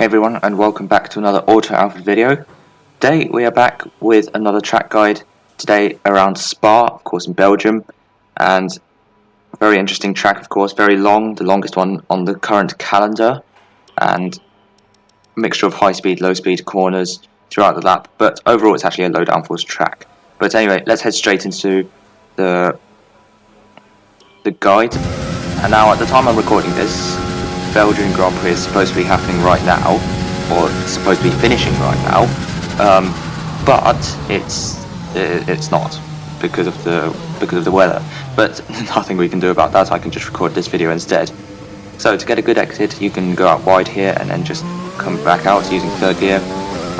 Hey everyone, and welcome back to another Auto Alpha video. Today we are back with another track guide, today around Spa, of course in Belgium, and a very interesting track, of course, very long, the longest one on the current calendar, and a mixture of high speed, low speed corners throughout the lap, but overall it's actually a low downforce track. But anyway, let's head straight into the guide. And now at the time I'm recording this, Belgian Grand Prix is supposed to be happening right now, or supposed to be finishing right now, but it's not because of the weather. But nothing we can do about that. I can just record this video instead. So to get a good exit, you can go out wide here and then just come back out using third gear,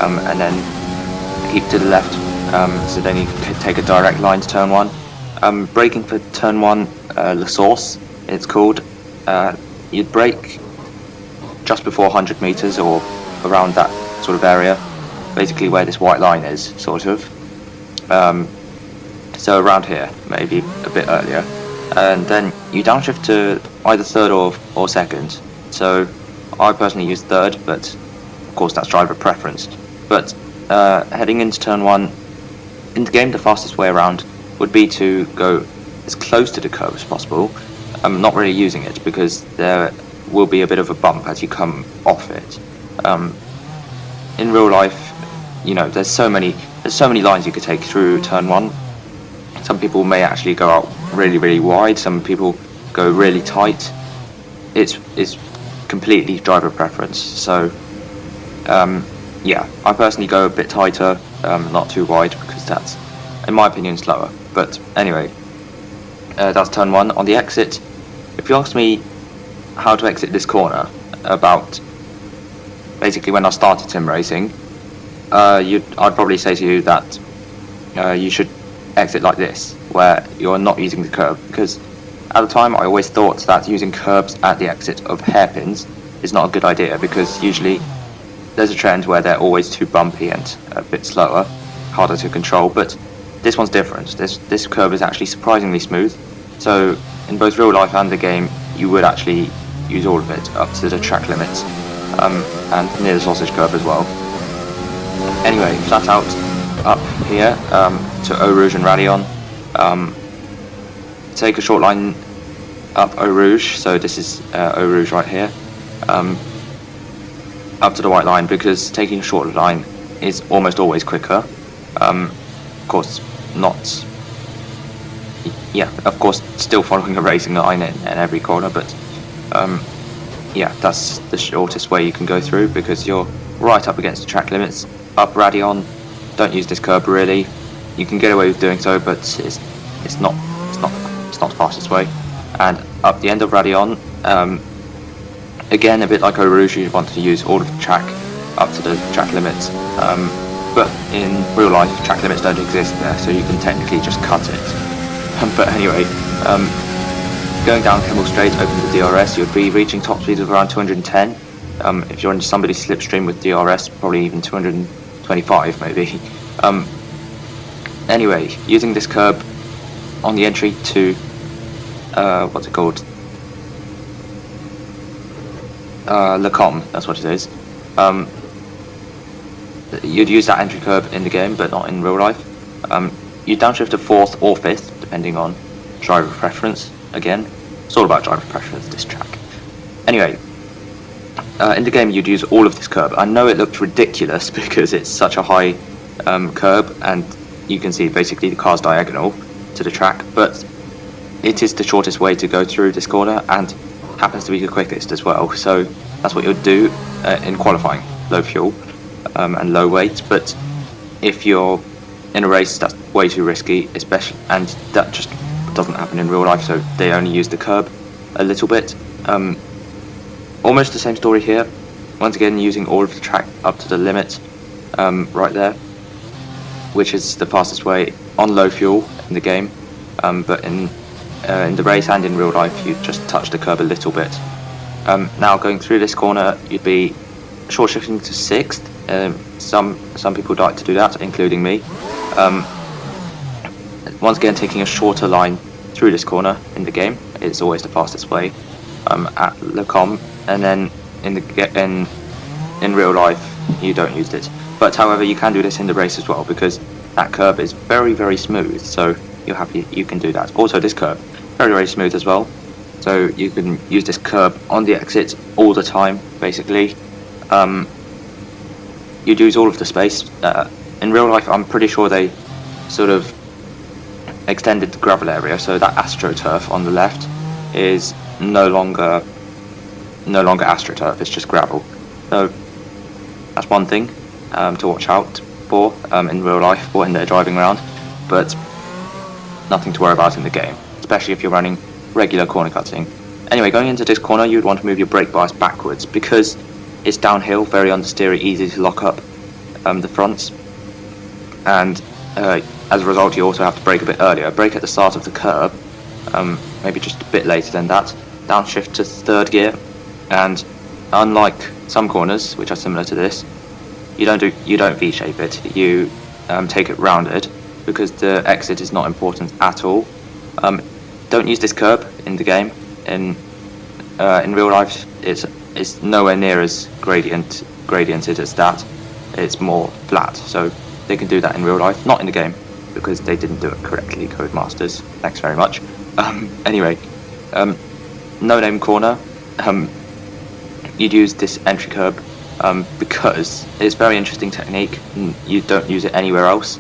and then keep to the left. So then you can take a direct line to turn one. Braking for turn one, La Source, it's called. You'd brake just before 100 meters or around that sort of area, basically where this white line is, sort of. So around here, maybe a bit earlier, and then you downshift to either third or second. So I personally use third, but of course that's driver preference. But heading into turn one, in the game the fastest way around would be to go as close to the curb as possible. I'm not really using it because there will be a bit of a bump as you come off it. In real life, you know, there's so many lines you could take through turn one. Some people may actually go out really wide. Some people go really tight. It's completely driver preference. So yeah, I personally go a bit tighter, not too wide, because that's, in my opinion, slower. But anyway, that's turn one. On the exit, if you ask me how to exit this corner, about basically when I started sim racing, I'd probably say to you that you should exit like this, where you're not using the curb, because at the time I always thought that using curbs at the exit of hairpins is not a good idea, because usually there's a trend where they're always too bumpy and a bit slower, harder to control. But this one's different. This curb is actually surprisingly smooth, so in both real life and the game you would actually use all of it up to the track limits, and near the sausage curb as well. Anyway, flat out up here to Eau Rouge and Rayon. Take a short line up Eau Rouge, so this is Eau Rouge right here, up to the white line, because taking a shorter line is almost always quicker. Of course not, yeah, of course still following a racing line in every corner, but yeah, that's the shortest way you can go through, because you're right up against the track limits. Up Rayon, don't use this curb really. You can get away with doing so, but it's not the fastest way. And up the end of Rayon, again, a bit like Eau Rouge, you want to use all of the track up to the track limits. But in real life, track limits don't exist there, so you can technically just cut it. But anyway, going down Kemmel Straight, open the DRS, you'd be reaching top speeds of around 210. If you're on somebody's slipstream with DRS, probably even 225 maybe. Anyway, using this curb on the entry to what's it called? Le Com, that's what it is. You'd use that entry curb in the game, but not in real life. You downshift to 4th or 5th, depending on driver preference. Again, it's all about driver preference, this track. Anyway, in the game you'd use all of this curb. I know it looked ridiculous because it's such a high curb, and you can see basically the car's diagonal to the track, but it is the shortest way to go through this corner, and happens to be the quickest as well. So that's what you'd do in qualifying, low fuel and low weight. But if you're in a race, that's way too risky, especially, and that just doesn't happen in real life, so they only use the curb a little bit. Almost the same story here, once again using all of the track up to the limit, right there, which is the fastest way on low fuel in the game, but in the race and in real life you just touch the curb a little bit. Now going through this corner, you'd be short shifting to 6th. Some people like to do that, including me. Once again, taking a shorter line through this corner in the game is always the fastest way at Le Com, and then in in real life you don't use it. But however, you can do this in the race as well, because that curb is very smooth, so you're happy you can do that. Also, this curb, very smooth as well, so you can use this curb on the exit all the time, basically. You'd use all of the space. In real life, I'm pretty sure they sort of extended the gravel area, so that AstroTurf on the left is no longer AstroTurf, it's just gravel. So that's one thing to watch out for in real life when they're driving around, but nothing to worry about in the game, especially if you're running regular corner cutting. Anyway, going into this corner, you'd want to move your brake bias backwards because it's downhill, very understeery, easy to lock up the fronts, and as a result you also have to brake a bit earlier. Brake at the start of the curb, maybe just a bit later than that, downshift to 3rd gear, and unlike some corners which are similar to this, you don't V-shape it, you take it rounded, because the exit is not important at all. Don't use this curb in the game. In real life it's nowhere near as gradiented as that. It's more flat, so they can do that in real life, not in the game, because they didn't do it correctly, Codemasters. Thanks very much. Anyway, no name corner, you'd use this entry curb because it's very interesting technique and you don't use it anywhere else.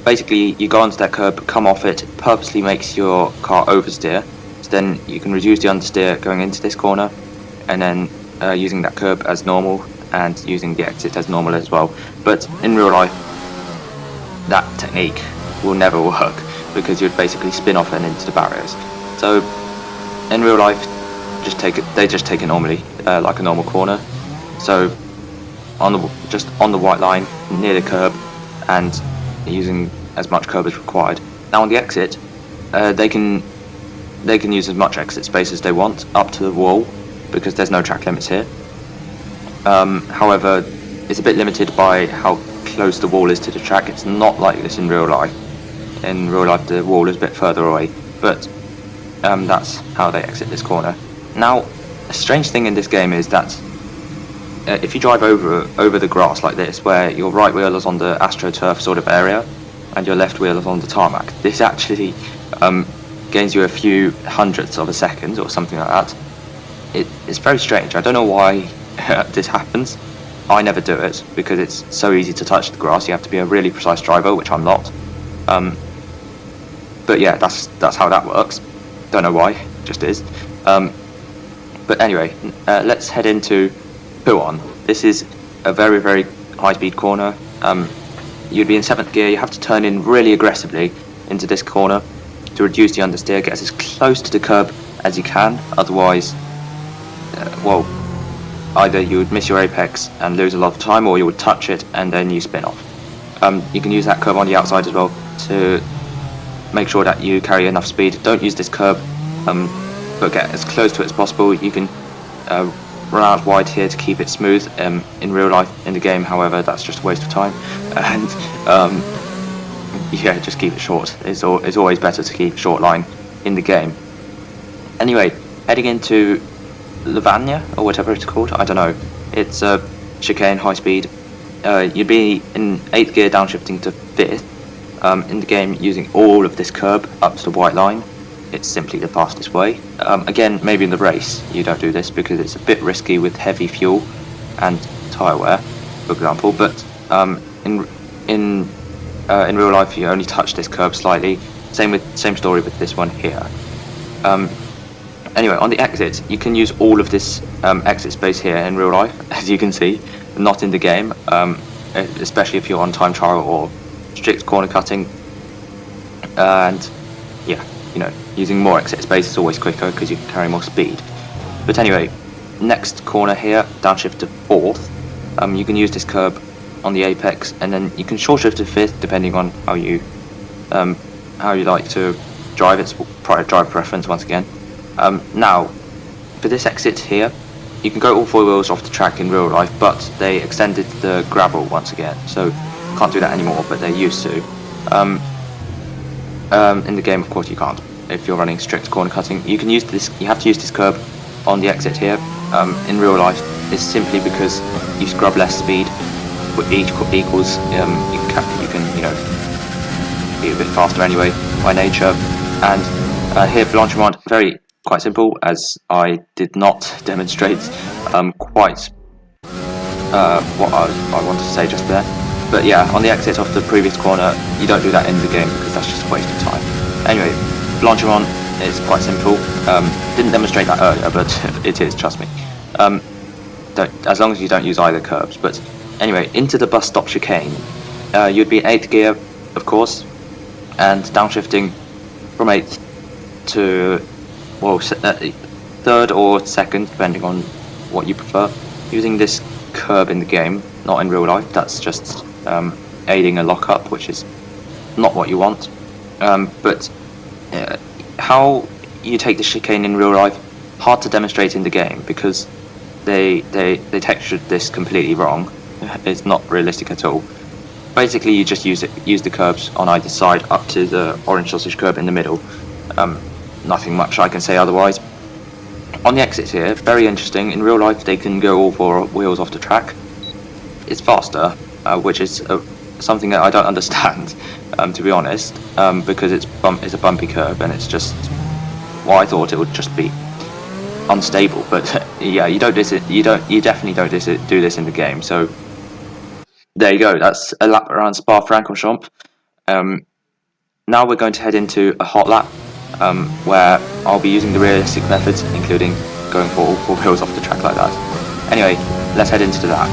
Basically, you go onto that curb, come off it, purposely makes your car oversteer, so then you can reduce the understeer going into this corner, and then using that curb as normal and using the exit as normal as well. But in real life, that technique will never work because you'd basically spin off and into the barriers. So in real life, they just take it normally, like a normal corner. So just on the white line near the curb, and using as much curb as required. Now on the exit, they can use as much exit space as they want up to the wall, because there's no track limits here. However, it's a bit limited by how close the wall is to the track. It's not like this in real life. In real life the wall is a bit further away, but that's how they exit this corner. Now, a strange thing in this game is that if you drive over the grass like this, where your right wheel is on the AstroTurf sort of area and your left wheel is on the tarmac, this actually gains you a few hundredths of a second or something like that. It's very strange. I don't know why this happens. I never do it because it's so easy to touch the grass. You have to be a really precise driver, which I'm not. But yeah, that's how that works. Don't know why, just is. But anyway, let's head into Huon. This is a very high-speed corner. You'd be in 7th gear. You have to turn in really aggressively into this corner to reduce the understeer, get as close to the curb as you can. Otherwise, well, either you would miss your apex and lose a lot of time, or you would touch it and then you spin off. You can use that curb on the outside as well to make sure that you carry enough speed. Don't use this curb, but get as close to it as possible. You can run out wide here to keep it smooth. In real life, in the game, however, that's just a waste of time. And yeah, just keep it short. It's always better to keep a short line in the game. Anyway, heading into Lavagna, or whatever it's called, I don't know. It's a chicane, high speed. You'd be in 8th gear, downshifting to 5th. In the game, using all of this curb up to the white line. It's simply the fastest way. Again, maybe in the race you don't do this because it's a bit risky with heavy fuel and tyre wear, for example. But in real life, you only touch this curb slightly. Same story with this one here. Anyway, on the exit, you can use all of this exit space here in real life, as you can see, not in the game, especially if you're on time trial or strict corner cutting. And yeah, you know, using more exit space is always quicker because you can carry more speed. But anyway, next corner here, downshift to 4th. You can use this curb on the apex, and then you can short shift to 5th depending on how you like to drive. It's drive preference once again. Now, for this exit here, you can go all 4 wheels off the track in real life, but they extended the gravel once again, so can't do that anymore, but they used to. In the game, of course, you can't. If you're running strict corner cutting, you can use this. You have to use this curb on the exit here. In real life, is simply because you scrub less speed, but each equals you can be a bit faster anyway by nature. And here Blanchimont, quite simple, as I did not demonstrate quite what I wanted to say just there. But yeah, on the exit off the previous corner, you don't do that in the game because that's just a waste of time. Anyway, Blanchimont is quite simple. Didn't demonstrate that earlier, but it is, trust me. As long as you don't use either curbs. But anyway, into the bus stop chicane, you'd be in 8th gear, of course, and downshifting from 8th to, well, 3rd or 2nd, depending on what you prefer, using this curb in the game, not in real life. That's just aiding a lockup, which is not what you want. But how you take the chicane in real life, hard to demonstrate in the game because they textured this completely wrong. It's not realistic at all. Basically, you just use the curbs on either side up to the orange sausage curb in the middle. Nothing much I can say otherwise. On the exits here, very interesting. In real life, they can go all 4 wheels off the track. It's faster, which is something that I don't understand, to be honest, because it's a bumpy curb and it's just. Well, I thought it would just be unstable, but yeah, you definitely don't do this in the game. So there you go. That's a lap around Spa-Francorchamps. Now we're going to head into a hot lap, where I'll be using the realistic methods, including going for all 4 wheels off the track like that. Anyway, let's head into that.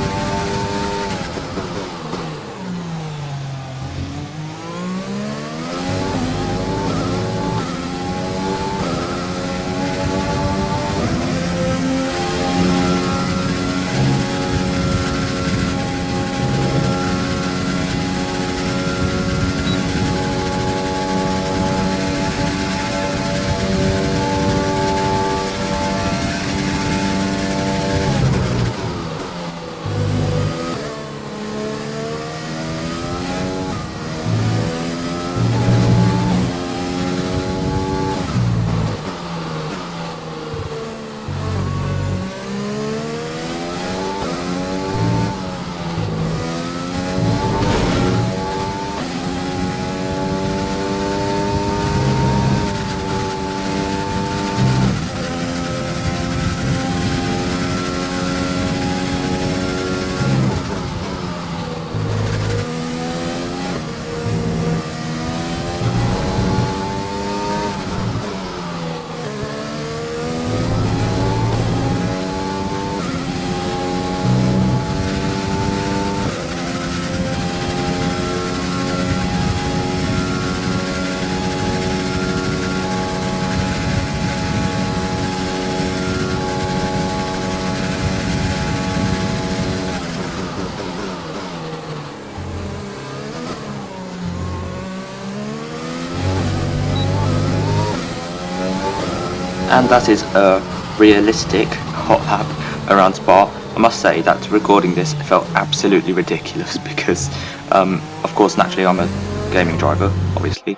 And that is a realistic hot lap around Spa. I must say that recording this felt absolutely ridiculous because, of course, naturally I'm a gaming driver, obviously.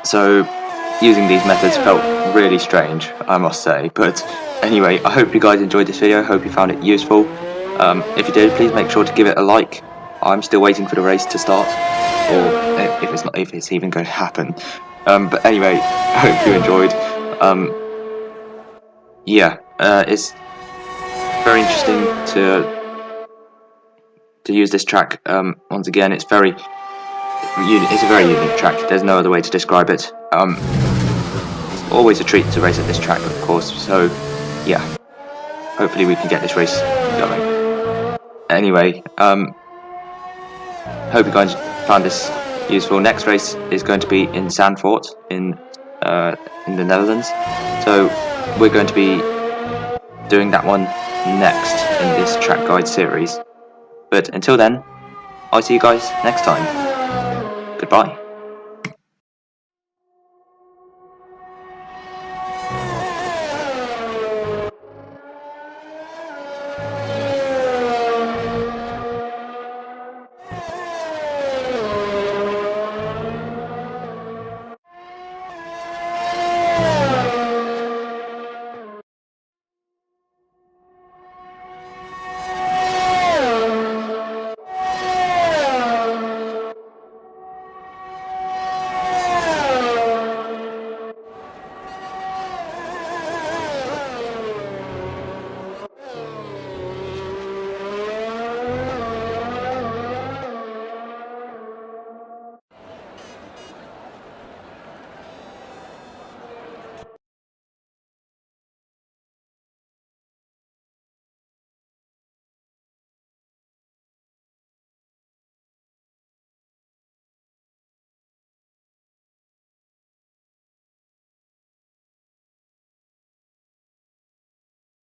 So using these methods felt really strange, I must say. But anyway, I hope you guys enjoyed this video. Hope you found it useful. If you did, please make sure to give it a like. I'm still waiting for the race to start, or if it's even going to happen. But anyway, I hope you enjoyed. It's very interesting to use this track. Once again, it's a very unique track. There's no other way to describe it. It's always a treat to race at this track, of course. So yeah, hopefully we can get this race going. Anyway, hope you guys found this useful. Next race is going to be in Zandvoort in the Netherlands, so we're going to be doing that one next in this track guide series. But until then, I'll see you guys next time. Goodbye.